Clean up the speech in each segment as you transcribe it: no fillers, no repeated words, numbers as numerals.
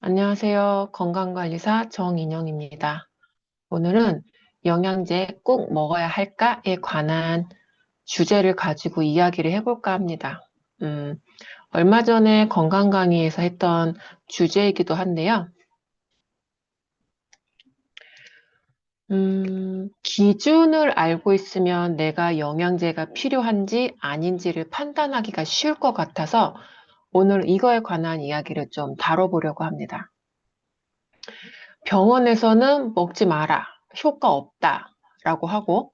안녕하세요. 건강관리사 정인영입니다. 오늘은 영양제 꼭 먹어야 할까에 관한 주제를 가지고 이야기를 해볼까 합니다. 음, 얼마 전에 건강 강의에서 했던 주제이기도 한데요. 기준을 알고 있으면 내가 영양제가 필요한지 아닌지를 판단하기가 쉬울 것 같아서 오늘 이거에 관한 이야기를 좀 다뤄보려고 합니다. 병원에서는 먹지 마라, 효과 없다 라고 하고,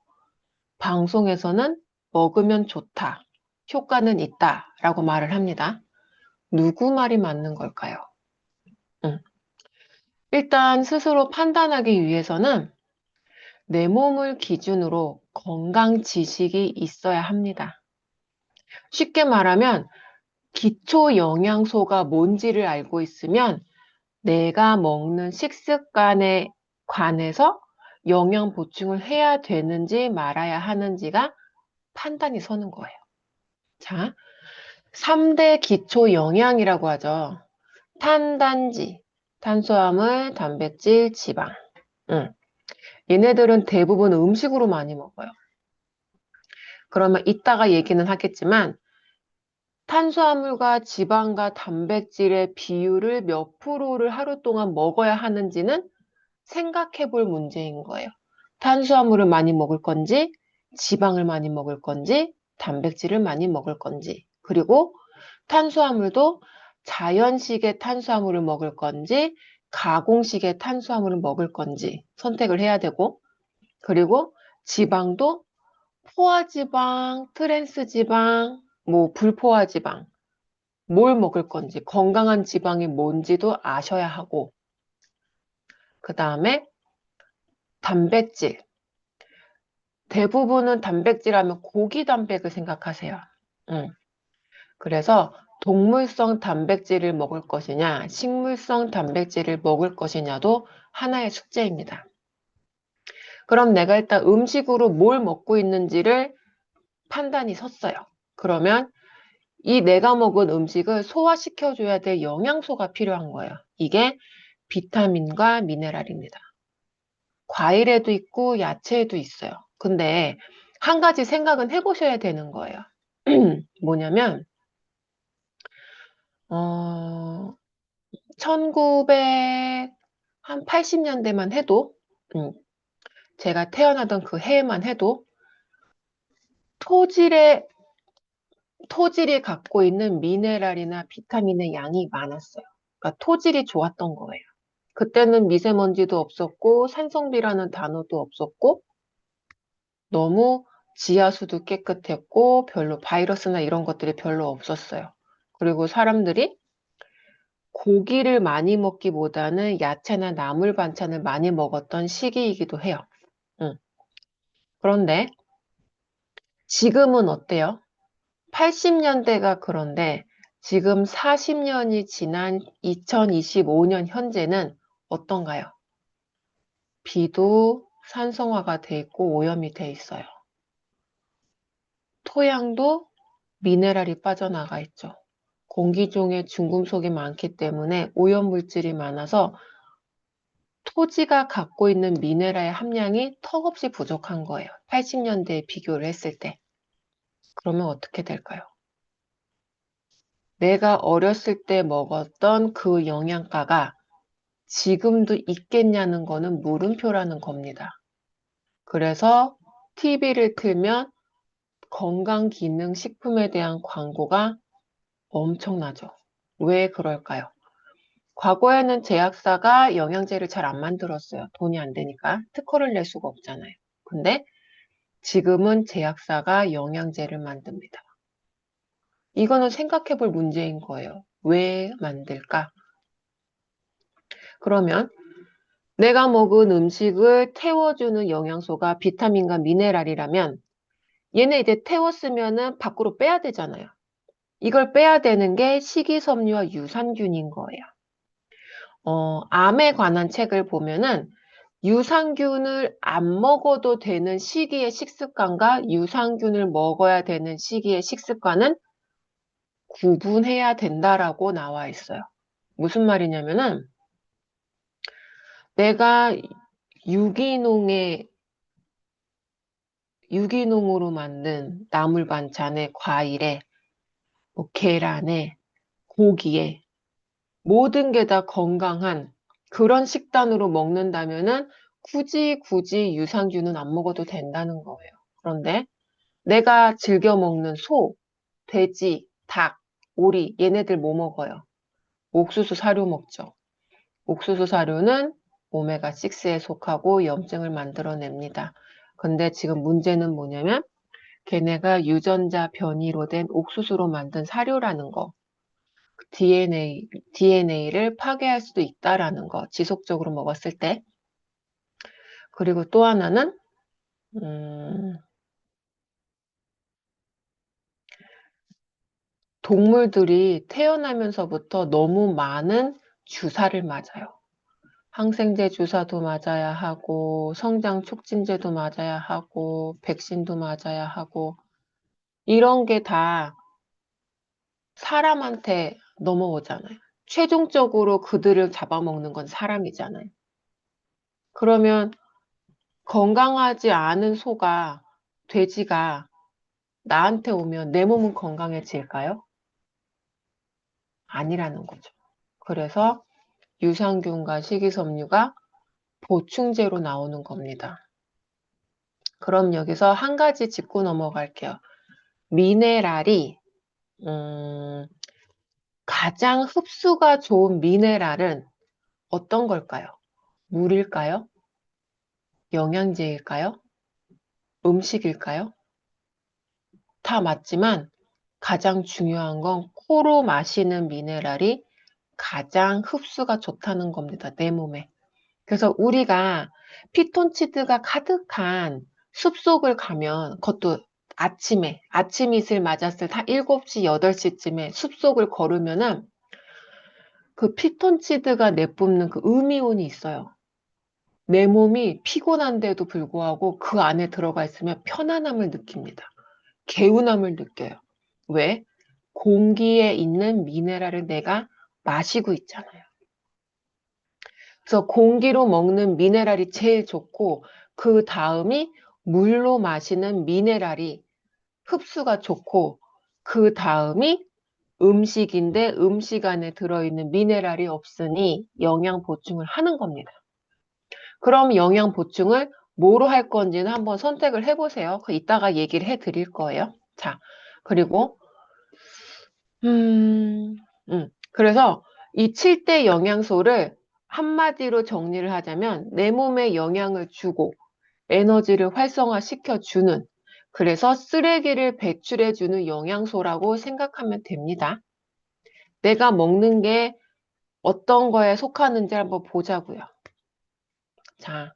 방송에서는 먹으면 좋다, 효과는 있다 라고 말을 합니다. 누구 말이 맞는 걸까요? 음, 일단 스스로 판단하기 위해서는 내 몸을 기준으로 건강 지식이 있어야 합니다. 쉽게 말하면 기초 영양소가 뭔지를 알고 있으면 내가 먹는 식습관에 관해서 영양 보충을 해야 되는지 말아야 하는지가 판단이 서는 거예요. 자, 3대 기초 영양이라고 하죠. 탄단지, 탄수화물, 단백질, 지방. 응. 얘네들은 대부분 음식으로 많이 먹어요. 그러면 이따가 얘기는 하겠지만 탄수화물과 지방과 단백질의 비율을 몇 프로를 하루 동안 먹어야 하는지는 생각해 볼 문제인 거예요. 탄수화물을 많이 먹을 건지, 지방을 많이 먹을 건지, 단백질을 많이 먹을 건지, 그리고 탄수화물도 자연식의 탄수화물을 먹을 건지, 가공식의 탄수화물을 먹을 건지 선택을 해야 되고, 그리고 지방도 포화지방, 트랜스지방, 뭐 불포화지방, 뭘 먹을 건지, 건강한 지방이 뭔지도 아셔야 하고, 그 다음에 단백질. 대부분은 단백질 하면 고기 단백을 생각하세요. 그래서 동물성 단백질을 먹을 것이냐, 식물성 단백질을 먹을 것이냐도 하나의 숙제입니다. 그럼 내가 일단 음식으로 뭘 먹고 있는지를 판단이 섰어요. 그러면 이 내가 먹은 음식을 소화시켜줘야 될 영양소가 필요한 거예요. 이게 비타민과 미네랄입니다. 과일에도 있고 야채에도 있어요. 근데 한 가지 생각은 해보셔야 되는 거예요. 뭐냐면 1980년대만 해도 음, 제가 태어나던 그 해에만 해도 토질에 토질이 갖고 있는 미네랄이나 비타민의 양이 많았어요. 그러니까 토질이 좋았던 거예요. 그때는 미세먼지도 없었고 산성비라는 단어도 없었고 너무 지하수도 깨끗했고 별로 바이러스나 이런 것들이 별로 없었어요. 그리고 사람들이 고기를 많이 먹기보다는 야채나 나물 반찬을 많이 먹었던 시기이기도 해요. 응. 그런데 지금은 어때요? 80년대가 그런데 지금 40년이 지난 2025년 현재는 어떤가요? 비도 산성화가 돼 있고 오염이 돼 있어요. 토양도 미네랄이 빠져나가 있죠. 공기 중에 중금속이 많기 때문에 오염물질이 많아서 토지가 갖고 있는 미네랄의 함량이 턱없이 부족한 거예요. 80년대에 비교를 했을 때. 그러면 어떻게 될까요? 내가 어렸을 때 먹었던 그 영양가가 지금도 있겠냐는 거는 물음표라는 겁니다. 그래서 TV를 틀면 건강기능식품에 대한 광고가 엄청나죠. 왜 그럴까요? 과거에는 제약사가 영양제를 잘 안 만들었어요. 돈이 안 되니까. 특허를 낼 수가 없잖아요. 근데 지금은 제약사가 영양제를 만듭니다. 이거는 생각해 볼 문제인 거예요. 왜 만들까? 그러면 내가 먹은 음식을 태워주는 영양소가 비타민과 미네랄이라면 얘네 이제 태웠으면은 밖으로 빼야 되잖아요. 이걸 빼야 되는 게 식이섬유와 유산균인 거예요. 암에 관한 책을 보면은 유산균을 안 먹어도 되는 시기의 식습관과 유산균을 먹어야 되는 시기의 식습관은 구분해야 된다라고 나와 있어요. 무슨 말이냐면은 내가 유기농으로 만든 나물 반찬에 과일에 뭐 계란에 고기에 모든 게 다 건강한 그런 식단으로 먹는다면은 굳이 유산균은 안 먹어도 된다는 거예요. 그런데 내가 즐겨 먹는 소, 돼지, 닭, 오리 얘네들 뭐 먹어요? 옥수수 사료 먹죠. 옥수수 사료는 오메가6에 속하고 염증을 만들어냅니다. 근데 지금 문제는 뭐냐면 걔네가 유전자 변이로 된 옥수수로 만든 사료라는 거. DNA를 파괴할 수도 있다라는 거. 지속적으로 먹었을 때. 그리고 또 하나는 동물들이 태어나면서부터 너무 많은 주사를 맞아요. 항생제 주사도 맞아야 하고 성장 촉진제도 맞아야 하고 백신도 맞아야 하고 이런 게 다 사람한테 넘어오잖아요. 최종적으로 그들을 잡아먹는 건 사람이잖아요. 그러면 건강하지 않은 소가, 돼지가 나한테 오면 내 몸은 건강해질까요? 아니라는 거죠. 그래서 유산균과 식이섬유가 보충제로 나오는 겁니다. 그럼 여기서 한 가지 짚고 넘어갈게요. 미네랄이 가장 흡수가 좋은 미네랄은 어떤 걸까요? 물일까요? 영양제일까요? 음식일까요? 다 맞지만 가장 중요한 건 코로 마시는 미네랄이 가장 흡수가 좋다는 겁니다. 내 몸에. 그래서 우리가 피톤치드가 가득한 숲속을 가면 그것도 아침에 아침 이슬 맞았을 때 7시, 8시쯤에 숲속을 걸으면은 그 피톤치드가 내뿜는 그 음이온이 있어요. 내 몸이 피곤한데도 불구하고 그 안에 들어가 있으면 편안함을 느낍니다. 개운함을 느껴요. 왜? 공기에 있는 미네랄을 내가 마시고 있잖아요. 그래서 공기로 먹는 미네랄이 제일 좋고 그 다음이 물로 마시는 미네랄이 흡수가 좋고 그 다음이 음식인데 음식 안에 들어있는 미네랄이 없으니 영양 보충을 하는 겁니다. 그럼 영양 보충을 뭐로 할 건지는 한번 선택을 해보세요. 이따가 얘기를 해드릴 거예요. 자, 그리고 그래서 이 7대 영양소를 한마디로 정리를 하자면 내 몸에 영양을 주고 에너지를 활성화시켜주는 그래서 쓰레기를 배출해주는 영양소라고 생각하면 됩니다. 내가 먹는 게 어떤 거에 속하는지 한번 보자고요. 자,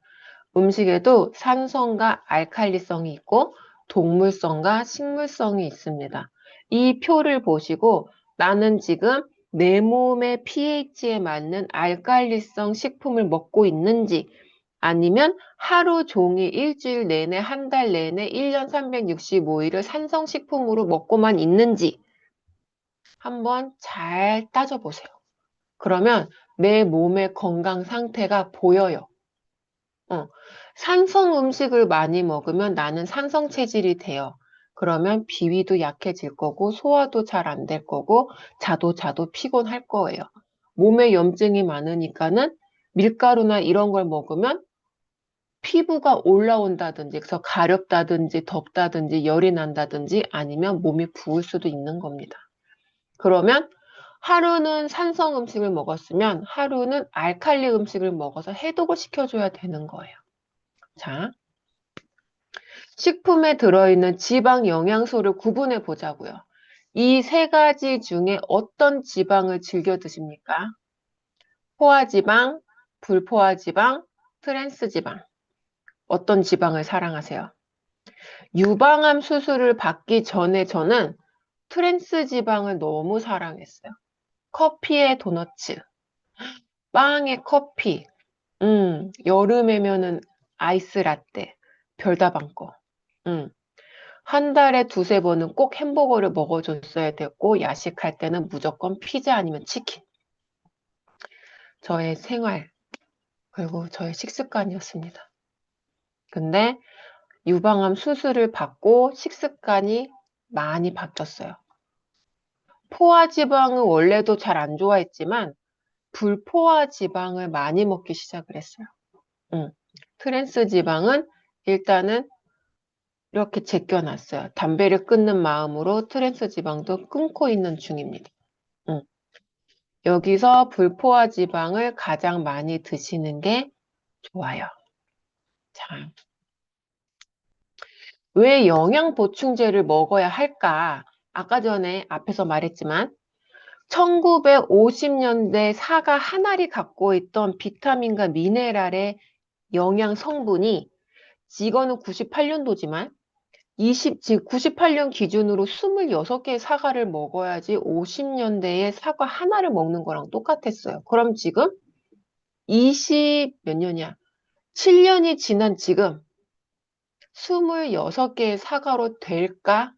음식에도 산성과 알칼리성이 있고 동물성과 식물성이 있습니다. 이 표를 보시고 나는 지금 내 몸의 pH에 맞는 알칼리성 식품을 먹고 있는지 아니면 하루 종일 일주일 내내 한 달 내내 1년 365일을 산성식품으로 먹고만 있는지 한번 잘 따져보세요. 그러면 내 몸의 건강 상태가 보여요. 산성 음식을 많이 먹으면 나는 산성 체질이 돼요. 그러면 비위도 약해질 거고 소화도 잘 안 될 거고 자도 피곤할 거예요. 몸에 염증이 많으니까는 밀가루나 이런 걸 먹으면 피부가 올라온다든지 그래서 가렵다든지 덥다든지 열이 난다든지 아니면 몸이 부을 수도 있는 겁니다. 그러면 하루는 산성 음식을 먹었으면 하루는 알칼리 음식을 먹어서 해독을 시켜줘야 되는 거예요. 자, 식품에 들어있는 지방 영양소를 구분해 보자고요. 이 세 가지 중에 어떤 지방을 즐겨 드십니까? 포화지방, 불포화지방, 트랜스지방. 어떤 지방을 사랑하세요? 유방암 수술을 받기 전에 저는 트랜스지방을 너무 사랑했어요. 커피에 도너츠, 빵에 커피, 여름에면은 아이스 라떼, 별다방 거. 한 달에 두세 번은 꼭 햄버거를 먹어줬어야 됐고, 야식할 때는 무조건 피자 아니면 치킨. 저의 생활, 그리고 저의 식습관이었습니다. 근데 유방암 수술을 받고 식습관이 많이 바뀌었어요. 포화지방은 원래도 잘 안 좋아했지만 불포화지방을 많이 먹기 시작을 했어요. 트랜스 지방은 일단은 이렇게 제껴놨어요. 담배를 끊는 마음으로 트랜스 지방도 끊고 있는 중입니다. 여기서 불포화 지방을 가장 많이 드시는 게 좋아요. 자, 왜 영양 보충제를 먹어야 할까? 아까 전에 앞에서 말했지만 1950년대 사과 한 알이 갖고 있던 비타민과 미네랄의 영양 성분이 이거는 98년도지만 98년 기준으로 26개의 사과를 먹어야지 50년대에 사과 하나를 먹는 거랑 똑같았어요. 그럼 지금 20 몇 년이야? 7년이 지난 지금 26개의 사과로 될까?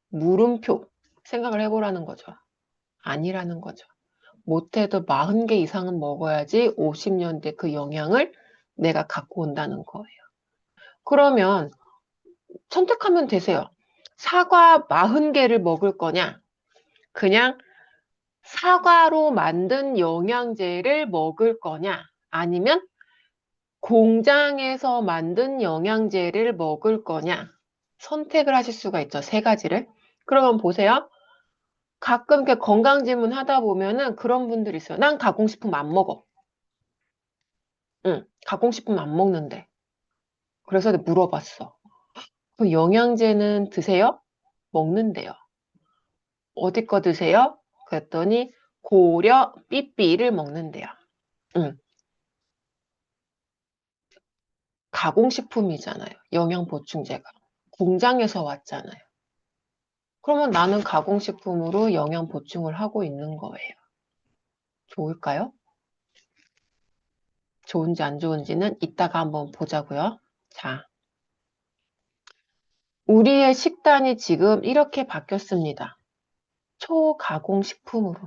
물음표 생각을 해보라는 거죠. 아니라는 거죠. 못해도 40개 이상은 먹어야지 50년대 그 영양을 내가 갖고 온다는 거예요. 그러면 선택하면 되세요. 사과 40개를 먹을 거냐? 그냥 사과로 만든 영양제를 먹을 거냐? 아니면 공장에서 만든 영양제를 먹을 거냐? 선택을 하실 수가 있죠. 세 가지를. 그러면 보세요. 가끔 이렇게 건강 질문 하다 보면은 그런 분들이 있어요. 난 가공식품 안 먹어. 응, 가공식품 안 먹는데. 그래서 물어봤어. 그 영양제는 드세요? 먹는데요. 어디 거 드세요? 그랬더니 고려 삐삐를 먹는데요. 응, 가공식품이잖아요. 영양보충제가. 공장에서 왔잖아요. 그러면 나는 가공식품으로 영양 보충을 하고 있는 거예요. 좋을까요? 좋은지 안 좋은지는 이따가 한번 보자고요. 자, 우리의 식단이 지금 이렇게 바뀌었습니다. 초가공식품으로.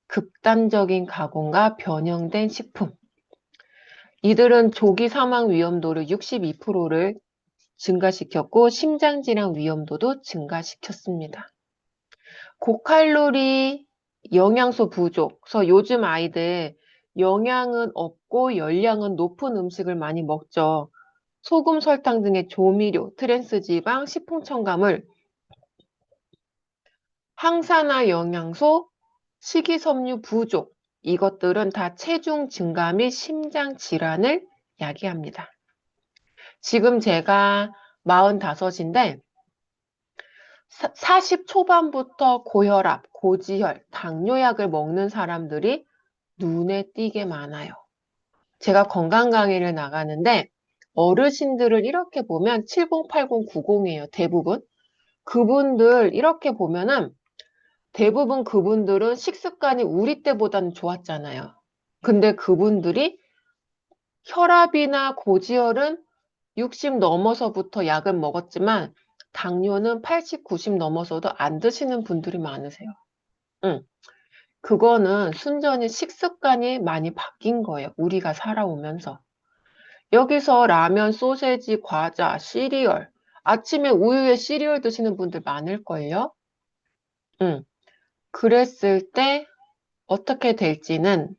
극단적인 가공과 변형된 식품. 이들은 조기 사망 위험도를 62%를 증가시켰고 심장질환 위험도도 증가시켰습니다. 고칼로리 영양소 부족. 그래서 요즘 아이들 영양은 없고 열량은 높은 음식을 많이 먹죠. 소금, 설탕 등의 조미료, 트랜스지방, 식품 첨가물, 항산화 영양소, 식이섬유 부족. 이것들은 다 체중 증가 및 심장 질환을 야기합니다. 지금 제가 45인데 40 초반부터 고혈압, 고지혈, 당뇨약을 먹는 사람들이 눈에 띄게 많아요. 제가 건강 강의를 나가는데 어르신들을 이렇게 보면 70, 80, 90이에요. 대부분. 그분들 이렇게 보면은 대부분 그분들은 식습관이 우리 때보다는 좋았잖아요. 근데 그분들이 혈압이나 고지혈은 60 넘어서부터 약을 먹었지만 당뇨는 80, 90 넘어서도 안 드시는 분들이 많으세요. 그거는 순전히 식습관이 많이 바뀐 거예요. 우리가 살아오면서. 여기서 라면, 소세지, 과자, 시리얼, 아침에 우유에 시리얼 드시는 분들 많을걸요? 그랬을 때 어떻게 될지는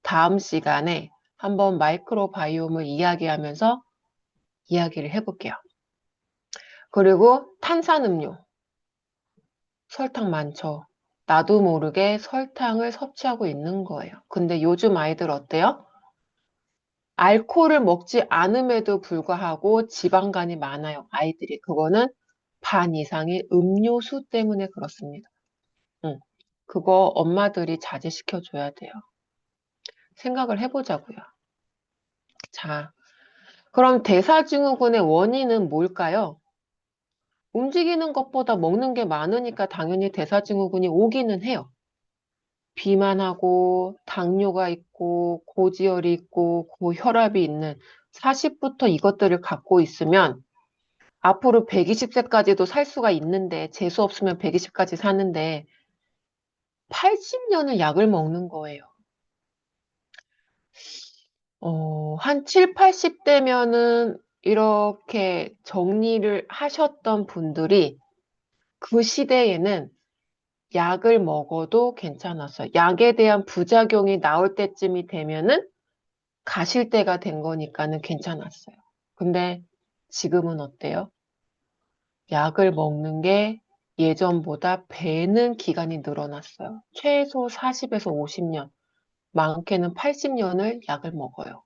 다음 시간에 한번 마이크로바이옴을 이야기하면서 이야기를 해볼게요. 그리고 탄산음료, 설탕 많죠. 나도 모르게 설탕을 섭취하고 있는 거예요. 근데 요즘 아이들 어때요? 알코올을 먹지 않음에도 불구하고 지방간이 많아요. 아이들이. 그거는 반 이상이 음료수 때문에 그렇습니다. 그거 엄마들이 자제시켜줘야 돼요. 생각을 해보자고요. 자, 그럼 대사증후군의 원인은 뭘까요? 움직이는 것보다 먹는 게 많으니까 당연히 대사증후군이 오기는 해요. 비만하고 당뇨가 있고 고지혈이 있고 고혈압이 있는 40부터 이것들을 갖고 있으면 앞으로 120세까지도 살 수가 있는데 재수 없으면 120까지 사는데 80년을 약을 먹는 거예요. 한 7, 80대면은 이렇게 정리를 하셨던 분들이 그 시대에는 약을 먹어도 괜찮았어요. 약에 대한 부작용이 나올 때쯤이 되면은 가실 때가 된 거니까는 괜찮았어요. 근데 지금은 어때요? 약을 먹는 게 예전보다 배는 기간이 늘어났어요. 최소 40에서 50년, 많게는 80년을 약을 먹어요.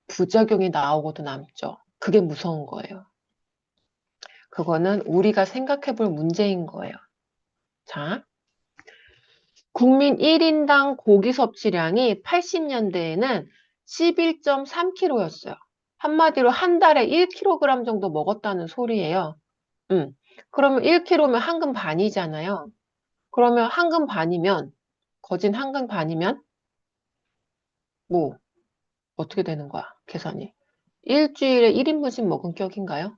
부작용이 나오고도 남죠. 그게 무서운 거예요. 그거는 우리가 생각해 볼 문제인 거예요. 자, 국민 1인당 고기 섭취량이 80년대에는 11.3kg였어요. 한마디로 한 달에 1kg 정도 먹었다는 소리예요. 그러면 1kg면 한 근 반이잖아요. 그러면 한 근 반이면, 거진 한 근 반이면, 뭐, 어떻게 되는 거야, 계산이. 일주일에 1인분씩 먹은 격인가요?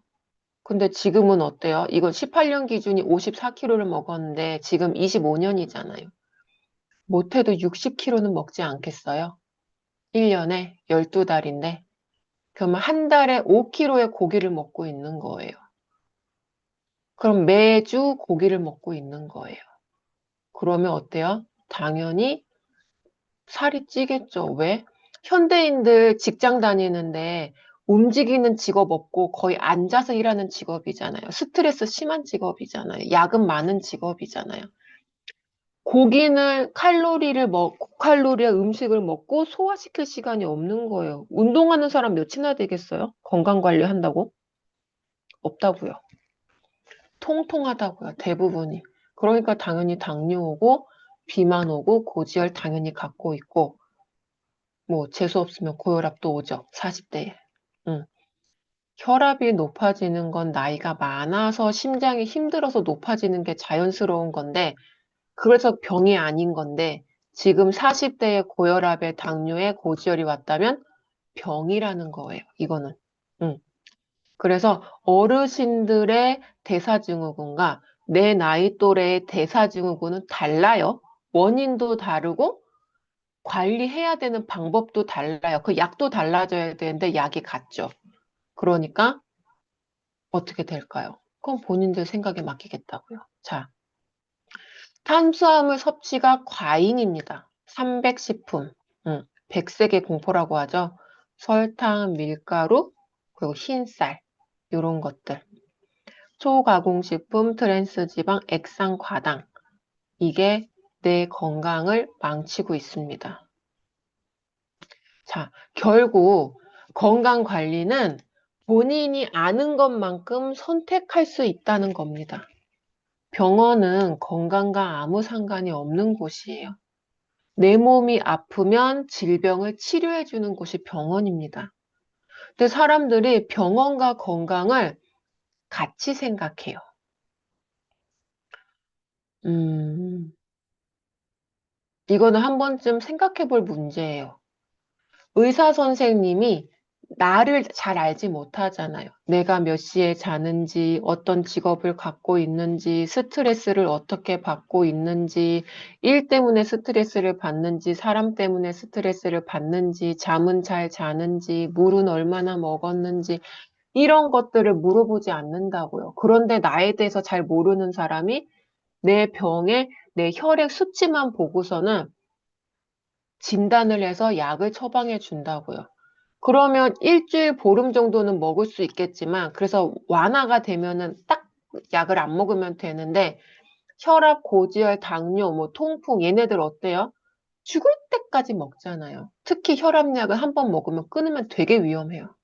근데 지금은 어때요? 이건 18년 기준이 54kg를 먹었는데 지금 25년이잖아요. 못해도 60kg는 먹지 않겠어요? 1년에 12달인데. 그러면 한 달에 5kg의 고기를 먹고 있는 거예요. 그럼 매주 고기를 먹고 있는 거예요. 그러면 어때요? 당연히 살이 찌겠죠. 왜? 현대인들 직장 다니는데 움직이는 직업 없고 거의 앉아서 일하는 직업이잖아요. 스트레스 심한 직업이잖아요. 야근 많은 직업이잖아요. 고칼로리의 음식을 먹고 소화시킬 시간이 없는 거예요. 운동하는 사람 몇이나 되겠어요? 건강 관리한다고? 없다고요. 통통하다고요. 대부분이. 그러니까 당연히 당뇨 오고 비만 오고 고지혈 당연히 갖고 있고 뭐 재수 없으면 고혈압도 오죠. 40대에. 응. 혈압이 높아지는 건 나이가 많아서 심장이 힘들어서 높아지는 게 자연스러운 건데 그래서 병이 아닌 건데 지금 40대에 고혈압에 당뇨에 고지혈이 왔다면 병이라는 거예요. 이거는. 응. 그래서 어르신들의 대사증후군과 내 나이 또래의 대사증후군은 달라요. 원인도 다르고 관리해야 되는 방법도 달라요. 그 약도 달라져야 되는데 약이 같죠. 그러니까 어떻게 될까요? 그건 본인들 생각에 맡기겠다고요. 자, 탄수화물 섭취가 과잉입니다. 300식품, 백색의 공포라고 하죠. 설탕, 밀가루, 그리고 흰쌀, 이런 것들. 초가공식품, 트랜스지방, 액상과당. 이게 내 건강을 망치고 있습니다. 자, 결국 건강 관리는 본인이 아는 것만큼 선택할 수 있다는 겁니다. 병원은 건강과 아무 상관이 없는 곳이에요. 내 몸이 아프면 질병을 치료해 주는 곳이 병원입니다. 근데 사람들이 병원과 건강을 같이 생각해요. 이거는 한 번쯤 생각해 볼 문제예요. 의사 선생님이 나를 잘 알지 못하잖아요. 내가 몇 시에 자는지, 어떤 직업을 갖고 있는지, 스트레스를 어떻게 받고 있는지, 일 때문에 스트레스를 받는지, 사람 때문에 스트레스를 받는지, 잠은 잘 자는지, 물은 얼마나 먹었는지, 이런 것들을 물어보지 않는다고요. 그런데 나에 대해서 잘 모르는 사람이 내 병에 내 혈액 수치만 보고서는 진단을 해서 약을 처방해 준다고요. 그러면 일주일, 보름 정도는 먹을 수 있겠지만, 그래서 완화가 되면은 딱 약을 안 먹으면 되는데, 혈압, 고지혈, 당뇨, 뭐 통풍, 얘네들 어때요? 죽을 때까지 먹잖아요. 특히 혈압약을 한 번 먹으면 끊으면 되게 위험해요.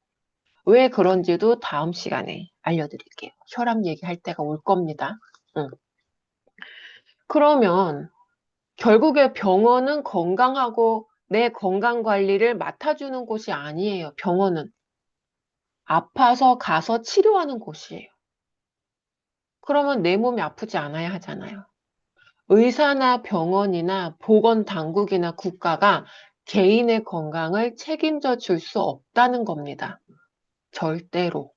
왜 그런지도 다음 시간에 알려드릴게요. 혈압 얘기할 때가 올 겁니다. 응. 그러면 결국에 병원은 건강하고 내 건강 관리를 맡아주는 곳이 아니에요. 병원은 아파서 가서 치료하는 곳이에요. 그러면 내 몸이 아프지 않아야 하잖아요. 의사나 병원이나 보건당국이나 국가가 개인의 건강을 책임져 줄 수 없다는 겁니다. 절대로.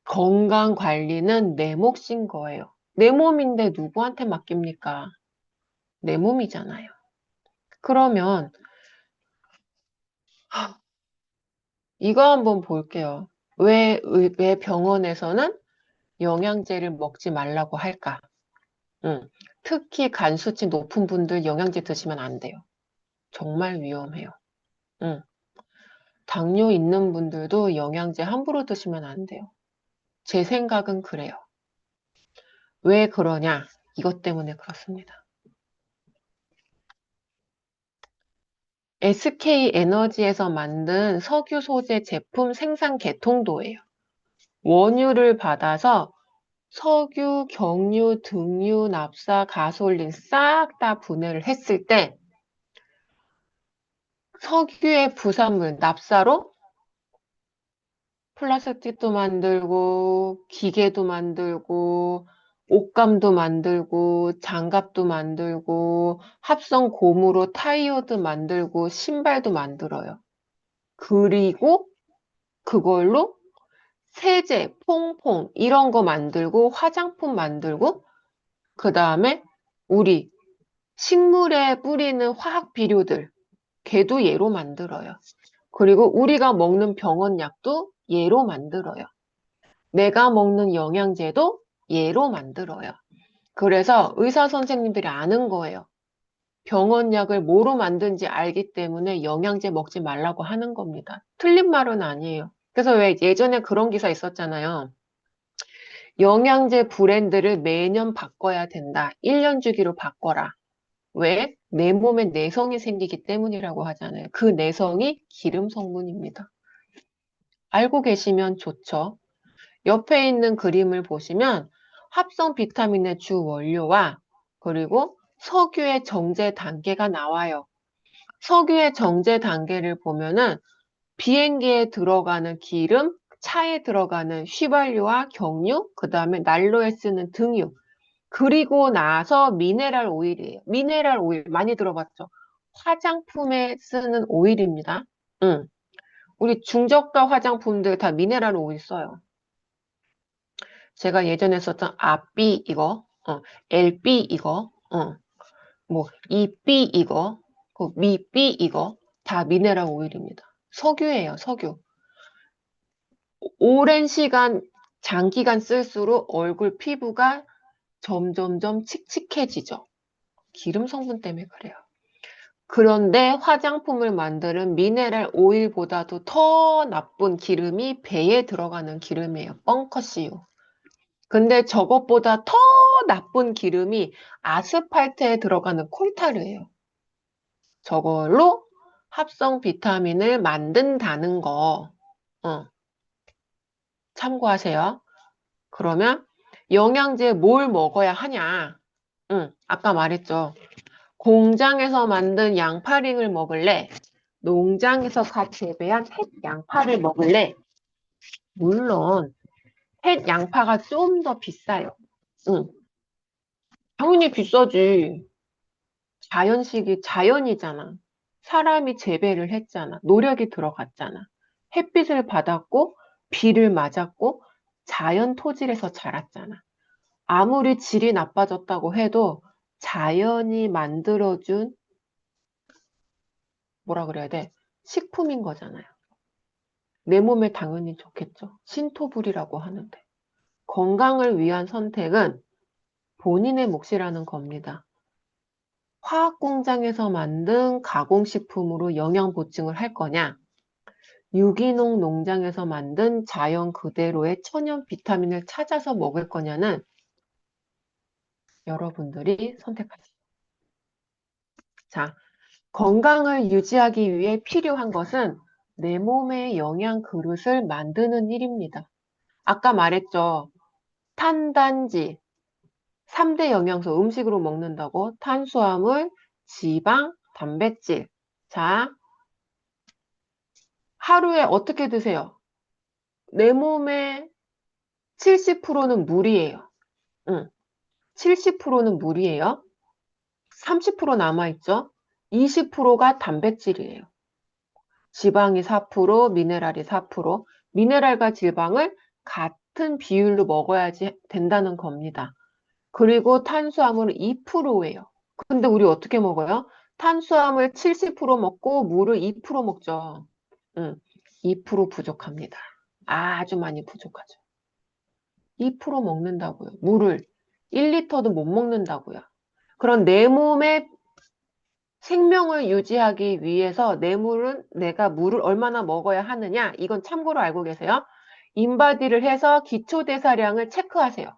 건강 관리는 내 몫인 거예요. 내 몸인데 누구한테 맡깁니까? 내 몸이잖아요. 그러면 이거 한번 볼게요. 왜 병원에서는 영양제를 먹지 말라고 할까? 특히 간 수치 높은 분들 영양제 드시면 안 돼요. 정말 위험해요. 응. 당뇨 있는 분들도 영양제 함부로 드시면 안 돼요. 제 생각은 그래요. 왜 그러냐? 이것 때문에 그렇습니다. SK 에너지에서 만든 석유 소재 제품 생산 개통도예요. 원유를 받아서 석유, 경유, 등유, 납사, 가솔린 싹 다 분해를 했을 때 석유의 부산물, 납사로 플라스틱도 만들고, 기계도 만들고, 옷감도 만들고, 장갑도 만들고, 합성 고무로 타이어도 만들고, 신발도 만들어요. 그리고 그걸로 세제, 퐁퐁 이런 거 만들고, 화장품 만들고, 그 다음에 우리 식물에 뿌리는 화학 비료들, 걔도 얘로 만들어요. 그리고 우리가 먹는 병원약도 얘로 만들어요. 내가 먹는 영양제도 얘로 만들어요. 그래서 의사 선생님들이 아는 거예요. 병원약을 뭐로 만든지 알기 때문에 영양제 먹지 말라고 하는 겁니다. 틀린 말은 아니에요. 그래서 왜 예전에 그런 기사 있었잖아요. 영양제 브랜드를 매년 바꿔야 된다. 1년 주기로 바꿔라. 왜? 내 몸에 내성이 생기기 때문이라고 하잖아요. 그 내성이 기름 성분입니다. 알고 계시면 좋죠. 옆에 있는 그림을 보시면 합성 비타민의 주 원료와 그리고 석유의 정제 단계가 나와요. 석유의 정제 단계를 보면은 비행기에 들어가는 기름, 차에 들어가는 휘발유와 경유, 그 다음에 난로에 쓰는 등유, 그리고 나서 미네랄 오일이에요. 미네랄 오일 많이 들어봤죠? 화장품에 쓰는 오일입니다. 응. 우리 중저가 화장품들 다 미네랄 오일 써요. 제가 예전에 썼던 아삐 이거, LB 이거, 뭐 이삐 이거, 그 미삐 이거 다 미네랄 오일입니다. 석유예요, 석유. 오랜 시간, 장기간 쓸수록 얼굴 피부가 점점점 칙칙해지죠. 기름 성분 때문에 그래요. 그런데 화장품을 만드는 미네랄 오일보다도 더 나쁜 기름이 배에 들어가는 기름이에요. 뻥커씨유. 근데 저것보다 더 나쁜 기름이 아스팔트에 들어가는 콜타르예요. 저걸로 합성 비타민을 만든다는 거 참고하세요. 그러면 영양제 뭘 먹어야 하냐? 아까 말했죠. 공장에서 만든 양파링을 먹을래? 농장에서 갓 재배한 햇 양파를 먹을래? 물론 햇 양파가 좀 더 비싸요. 응, 당연히 비싸지. 자연식이 자연이잖아. 사람이 재배를 했잖아. 노력이 들어갔잖아. 햇빛을 받았고, 비를 맞았고, 자연 토질에서 자랐잖아. 아무리 질이 나빠졌다고 해도 자연이 만들어준, 뭐라 그래야 돼? 식품인 거잖아요. 내 몸에 당연히 좋겠죠. 신토불이라고 하는데. 건강을 위한 선택은 본인의 몫이라는 겁니다. 화학 공장에서 만든 가공식품으로 영양 보충을 할 거냐? 유기농 농장에서 만든 자연 그대로의 천연 비타민을 찾아서 먹을 거냐는 여러분들이 선택하세요. 자, 건강을 유지하기 위해 필요한 것은 내 몸의 영양 그릇을 만드는 일입니다. 아까 말했죠. 탄단지, 3대 영양소 음식으로 먹는다고 탄수화물, 지방, 단백질. 자, 하루에 어떻게 드세요? 내 몸의 70%는 물이에요. 응, 70%는 물이에요. 30% 남아있죠? 20%가 단백질이에요. 지방이 4%, 미네랄이 4%. 미네랄과 지방을 같은 비율로 먹어야지 된다는 겁니다. 그리고 탄수화물은 2%예요. 근데 우리 어떻게 먹어요? 탄수화물 70% 먹고 물을 2% 먹죠. 응. 2% 부족합니다. 아주 많이 부족하죠. 2% 먹는다고요. 물을 1리터도 못 먹는다고요. 그런 내 몸의 생명을 유지하기 위해서 내가 물을 얼마나 먹어야 하느냐? 이건 참고로 알고 계세요. 인바디를 해서 기초대사량을 체크하세요.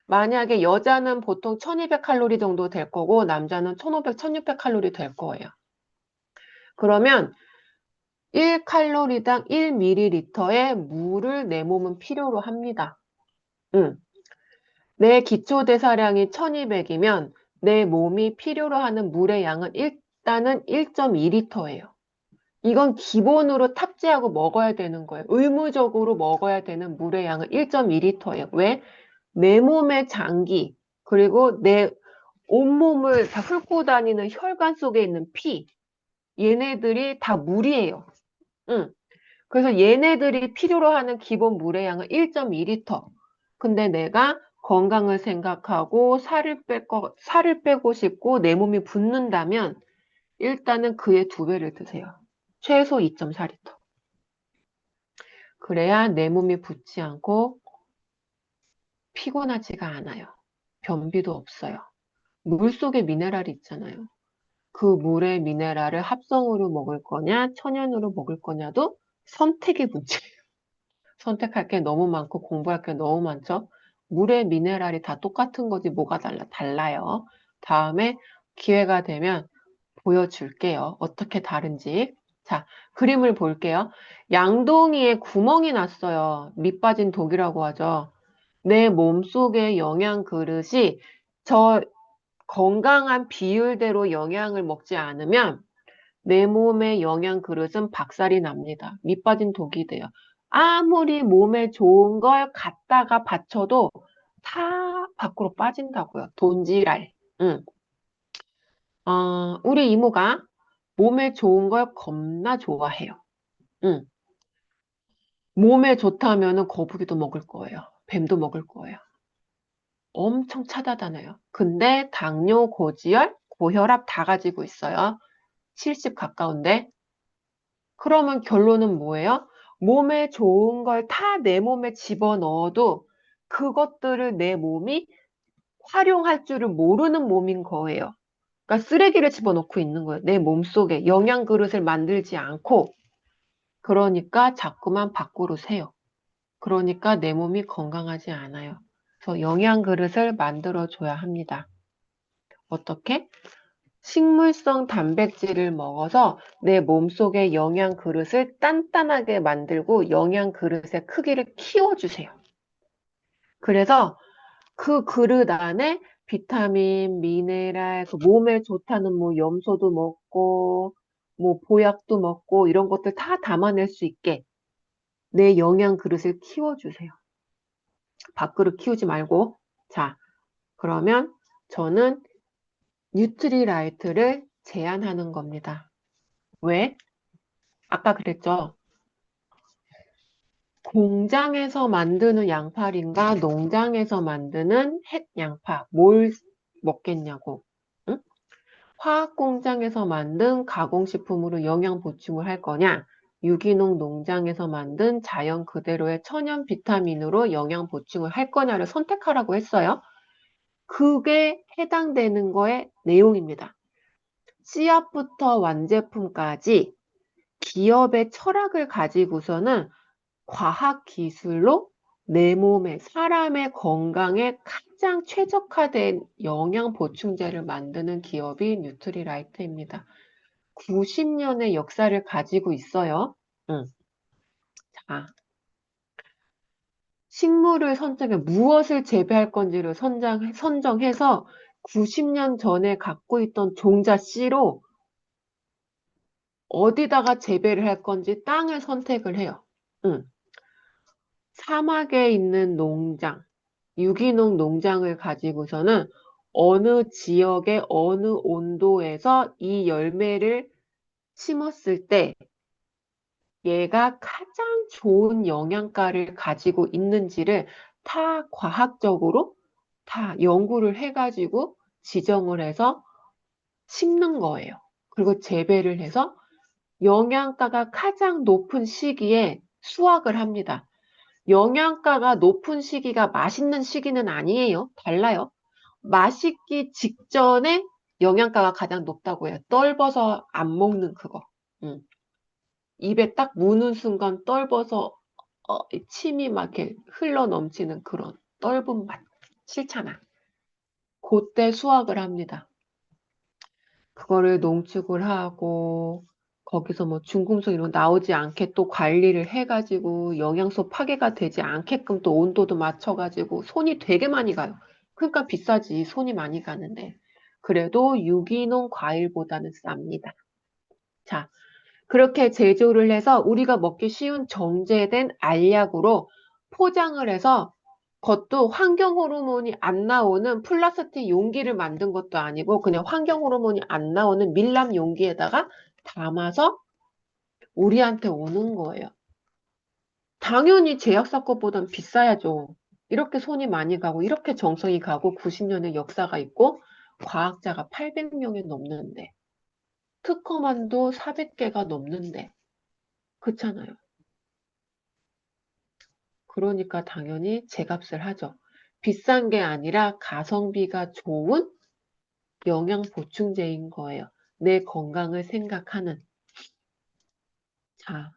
만약에 여자는 보통 1200칼로리 정도 될 거고 남자는 1500, 1600칼로리 될 거예요. 그러면 1칼로리당 1ml의 물을 내 몸은 필요로 합니다. 내 기초대사량이 1200이면 내 몸이 필요로 하는 물의 양은 일단은 1.2리터예요. 이건 기본으로 탑재하고 먹어야 되는 거예요. 의무적으로 먹어야 되는 물의 양은 1.2리터예요. 왜? 내 몸의 장기, 그리고 내 온몸을 다 훑고 다니는 혈관 속에 있는 피, 얘네들이 다 물이에요. 그래서 얘네들이 필요로 하는 기본 물의 양은 1.2리터. 근데 내가 건강을 생각하고 살을 빼고 싶고 내 몸이 붓는다면 일단은 그의 2배를 드세요. 최소 2.4리터. 그래야 내 몸이 붓지 않고 피곤하지가 않아요. 변비도 없어요. 물 속에 미네랄이 있잖아요. 그 물의 미네랄을 합성으로 먹을 거냐, 천연으로 먹을 거냐도 선택의 문제예요. 선택할 게 너무 많고 공부할 게 너무 많죠. 물의 미네랄이 다 똑같은 거지 뭐가 달라요. 다음에 기회가 되면 보여줄게요. 어떻게 다른지. 자, 그림을 볼게요. 양동이에 구멍이 났어요. 밑 빠진 독이라고 하죠. 내 몸속의 영양 그릇이 저 건강한 비율대로 영양을 먹지 않으면 내 몸의 영양 그릇은 박살이 납니다. 밑 빠진 독이 돼요. 아무리 몸에 좋은 걸 갖다가 바쳐도 다 밖으로 빠진다고요. 돈지랄. 응. 우리 이모가 몸에 좋은 걸 겁나 좋아해요. 응. 몸에 좋다면은 거북이도 먹을 거예요. 뱀도 먹을 거예요. 엄청 차다다녀요. 근데 당뇨, 고지혈, 고혈압 다 가지고 있어요. 70 가까운데. 그러면 결론은 뭐예요? 몸에 좋은 걸 다 내 몸에 집어넣어도 그것들을 내 몸이 활용할 줄을 모르는 몸인 거예요. 그러니까 쓰레기를 집어넣고 있는 거예요. 내 몸속에 영양 그릇을 만들지 않고. 그러니까 자꾸만 밖으로 새요. 그러니까 내 몸이 건강하지 않아요. 그래서 영양 그릇을 만들어 줘야 합니다. 어떻게? 식물성 단백질을 먹어서 내 몸속의 영양 그릇을 단단하게 만들고 영양 그릇의 크기를 키워주세요. 그래서 그 그릇 안에 비타민, 미네랄, 그 몸에 좋다는 뭐 염소도 먹고 뭐 보약도 먹고 이런 것들 다 담아낼 수 있게 내 영양 그릇을 키워주세요. 밥그릇 키우지 말고. 자, 그러면 저는 뉴트리라이트를 제안하는 겁니다. 왜? 아까 그랬죠. 공장에서 만드는 양파인가 농장에서 만드는 햇양파 뭘 먹겠냐고. 응? 화학공장에서 만든 가공식품으로 영양 보충을 할 거냐? 유기농 농장에서 만든 자연 그대로의 천연 비타민으로 영양 보충을 할 거냐를 선택하라고 했어요. 그게 해당되는 거의 내용입니다. 씨앗부터 완제품까지 기업의 철학을 가지고서는 과학 기술로 내 몸에, 사람의 건강에 가장 최적화된 영양 보충제를 만드는 기업이 뉴트리라이트입니다. 90년의 역사를 가지고 있어요. 자, 식물을 선정해 무엇을 재배할 건지를 선정해서 90년 전에 갖고 있던 종자 씨로 어디다가 재배를 할 건지 땅을 선택을 해요. 사막에 있는 농장, 유기농 농장을 가지고서는 어느 지역의 어느 온도에서 이 열매를 심었을 때 얘가 가장 좋은 영양가를 가지고 있는지를 다 과학적으로 다 연구를 해가지고 지정을 해서 심는 거예요. 그리고 재배를 해서 영양가가 가장 높은 시기에 수확을 합니다. 영양가가 높은 시기가 맛있는 시기는 아니에요. 달라요. 맛있기 직전에 영양가가 가장 높다고 해요. 떫어서 안 먹는 그거. 음. 입에 딱 무는 순간 떫어서 침이 막 이렇게 흘러 넘치는 그런 떫은 맛. 싫잖아. 그때 수확을 합니다. 그거를 농축을 하고 거기서 뭐 중금속 이런 거 나오지 않게 또 관리를 해가지고 영양소 파괴가 되지 않게끔 또 온도도 맞춰가지고 손이 되게 많이 가요. 그러니까 비싸지. 손이 많이 가는데. 그래도 유기농 과일보다는 쌉니다. 자, 그렇게 제조를 해서 우리가 먹기 쉬운 정제된 알약으로 포장을 해서 그것도 환경 호르몬이 안 나오는 플라스틱 용기를 만든 것도 아니고 그냥 환경 호르몬이 안 나오는 밀랍 용기에다가 담아서 우리한테 오는 거예요. 당연히 제약사 것보단 비싸야죠. 이렇게 손이 많이 가고 이렇게 정성이 가고 90년의 역사가 있고 과학자가 800명이 넘는데 특허만도 400개가 넘는데 그렇잖아요. 그러니까 당연히 제값을 하죠. 비싼 게 아니라 가성비가 좋은 영양 보충제인 거예요. 내 건강을 생각하는. 자,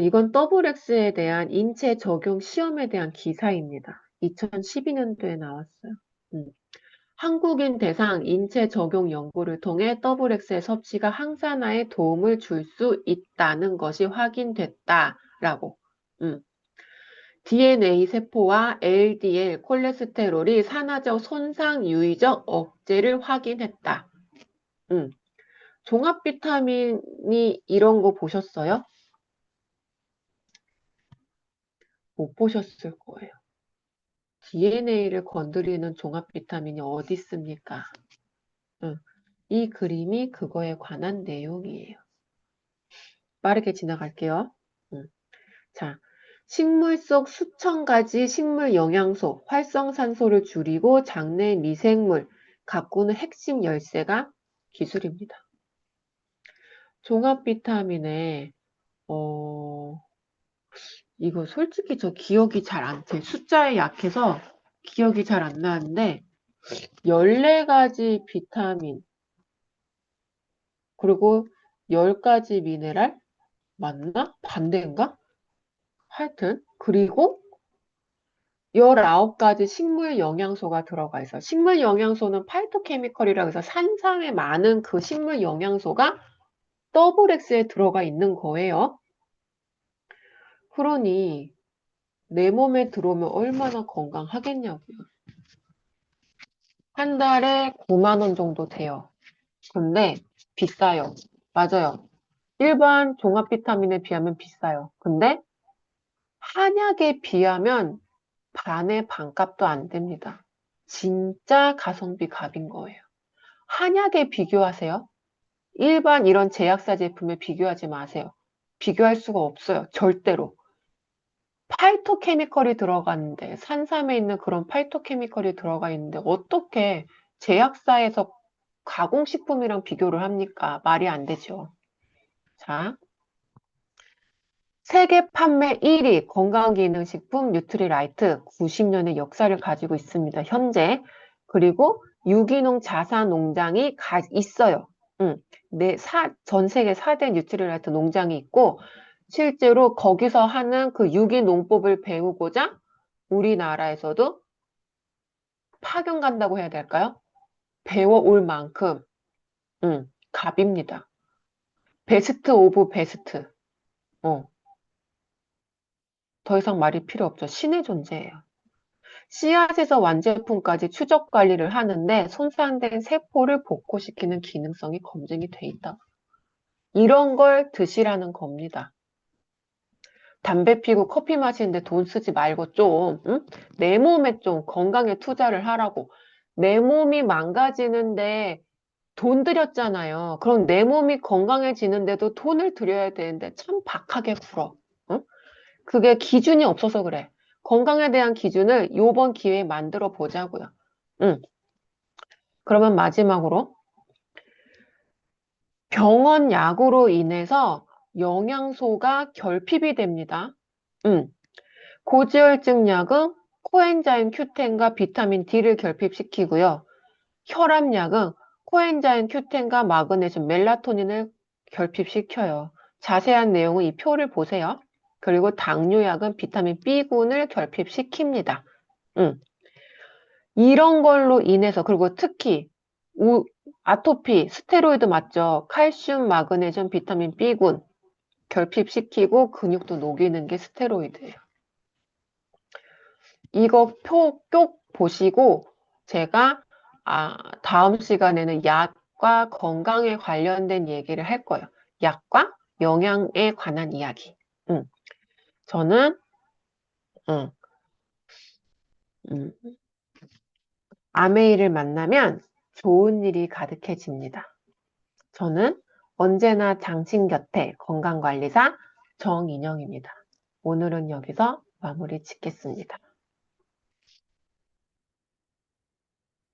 이건 더블엑스에 대한 인체 적용 시험에 대한 기사입니다. 2012년도에 나왔어요. 음. 한국인 대상 인체 적용 연구를 통해 더블엑스의 섭취가 항산화에 도움을 줄 수 있다는 것이 확인됐다라고. DNA 세포와 LDL 콜레스테롤이 산화적 손상 유의적 억제를 확인했다. 종합 비타민이 이런 거 보셨어요? 못 보셨을 거예요. DNA를 건드리는 종합 비타민이 어디 있습니까? 이 그림이 그거에 관한 내용이에요. 빠르게 지나갈게요. 자, 식물 속 수천 가지 식물 영양소, 활성산소를 줄이고 장내 미생물 가꾸는 핵심 열쇠가 기술입니다. 종합 비타민에 이거 솔직히 저 기억이 잘 안 돼. 숫자에 약해서 기억이 잘 안 나는데 14가지 비타민 그리고 10가지 미네랄 맞나? 반대인가? 하여튼 그리고 19가지 식물 영양소가 들어가 있어. 식물 영양소는 파이토케미컬이라고 해서 산삼에 많은 그 식물 영양소가 더블엑스에 들어가 있는 거예요. 그러니 내 몸에 들어오면 얼마나 건강하겠냐고요. 한 달에 9만 원 정도 돼요. 근데 비싸요. 맞아요. 일반 종합 비타민에 비하면 비싸요. 근데 한약에 비하면 반의 반값도 안 됩니다. 진짜 가성비 갑인 거예요. 한약에 비교하세요. 일반 이런 제약사 제품에 비교하지 마세요. 비교할 수가 없어요. 절대로. 파이토케미컬이 들어가는데 산삼에 있는 그런 파이토케미컬이 들어가 있는데 어떻게 제약사에서 가공식품이랑 비교를 합니까? 말이 안 되죠. 자, 세계 판매 1위 건강기능식품 뉴트리라이트 90년의 역사를 가지고 있습니다. 현재. 그리고 유기농 자사농장이 있어요. 전 세계 4대 뉴트리라이트 농장이 있고 실제로 거기서 하는 그 유기농법을 배우고자 우리나라에서도 파견 간다고 해야 될까요? 배워올 만큼 갑입니다. 베스트 오브 베스트. 더 이상 말이 필요 없죠. 신의 존재예요. 씨앗에서 완제품까지 추적 관리를 하는데 손상된 세포를 복구시키는 기능성이 검증이 돼 있다. 이런 걸 드시라는 겁니다. 담배 피고 커피 마시는데 돈 쓰지 말고 좀, 내 몸에 좀 건강에 투자를 하라고. 내 몸이 망가지는데 돈 들였잖아요. 그럼 내 몸이 건강해지는데도 돈을 들여야 되는데 참 박하게 굴어. 응? 그게 기준이 없어서 그래. 건강에 대한 기준을 요번 기회에 만들어 보자고요. 그러면 마지막으로 병원 약으로 인해서 영양소가 결핍이 됩니다. 고지혈증 약은 코엔자임 Q10과 비타민 D를 결핍시키고요. 혈압약은 코엔자임 Q10과 마그네슘, 멜라토닌을 결핍시켜요. 자세한 내용은 이 표를 보세요. 그리고 당뇨약은 비타민 B군을 결핍시킵니다. 이런 걸로 인해서 그리고 특히 아토피, 스테로이드 맞죠? 칼슘, 마그네슘, 비타민 B군 결핍시키고 근육도 녹이는 게 스테로이드예요. 이거 표 꼭 보시고 제가 다음 시간에는 약과 건강에 관련된 얘기를 할 거예요. 약과 영양에 관한 이야기. 저는 음, 음, 아메이를 만나면 좋은 일이 가득해집니다. 저는 언제나 당신 곁에 건강관리사 정인영입니다. 오늘은 여기서 마무리 짓겠습니다.